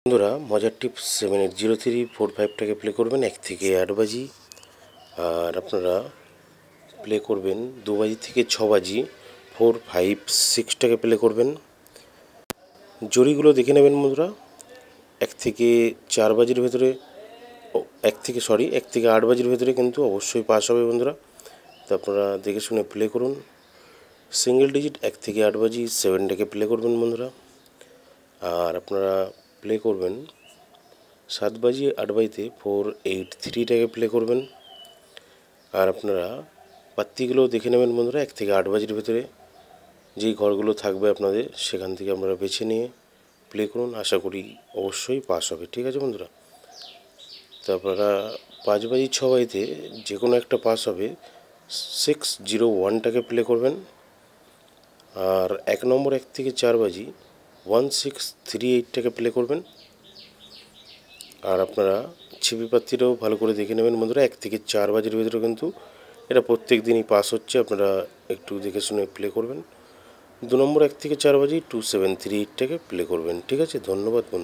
বন্ধুরা মজার tips 780345টাকে play করবেন 1 থেকে 8 বাজি, আর আপনারা প্লে করবেন 2 বাজি থেকে 6 বাজি 456টাকে প্লে করবেন। জড়িগুলো দেখে নেবেন বন্ধুরা, 1 থেকে 4 বাজির ভেতরে 1 থেকে 8 বাজির ভেতরে কিন্তু অবশ্যই পাস হবে বন্ধুরা। তো আপনারা দেখে শুনে প্লে করুন। সিঙ্গেল ডিজিট 1 থেকে 8 বাজি 7টাকে প্লে করবেন বন্ধুরা। আর আপনারা প্লে করবেন 7 বাজি 8 বাজিতে 483টাকে প্লে করবেন। আর আপনারা পাত্তিগুলো দেখে নেবেন বন্ধুরা, 1 থেকে 8 বাজির ভেতরে যেই ঘরগুলো থাকবে আপনাদের সেখান থেকে আপনারা বেছে নিয়ে প্লে করুন। আশা করি অবশ্যই পাস হবে। ঠিক আছে বন্ধুরা, তো আপনারা 5 বাজি 6 বাজিতে যে কোনো একটা পাস হবে 601টাকে প্লে করবেন। আর 1 নম্বর 1 থেকে 4 বাজি 1638টাকে প্লে করবেন। আর আপনারা ছিপি পাত্তিটাও ভালো করে দেখে নেবেন বন্ধুরা, 1 থেকে 4 বাজির ভিতরে কিন্তু এটা প্রত্যেক দিনই পাস হচ্ছে, আপনারা একটু দেখে শুনে প্লে করবেন। 2 নম্বর 1 থেকে 4 বাজি 2738টাকে প্লে করবেন। ঠিক আছে, ধন্যবাদ বন্ধু।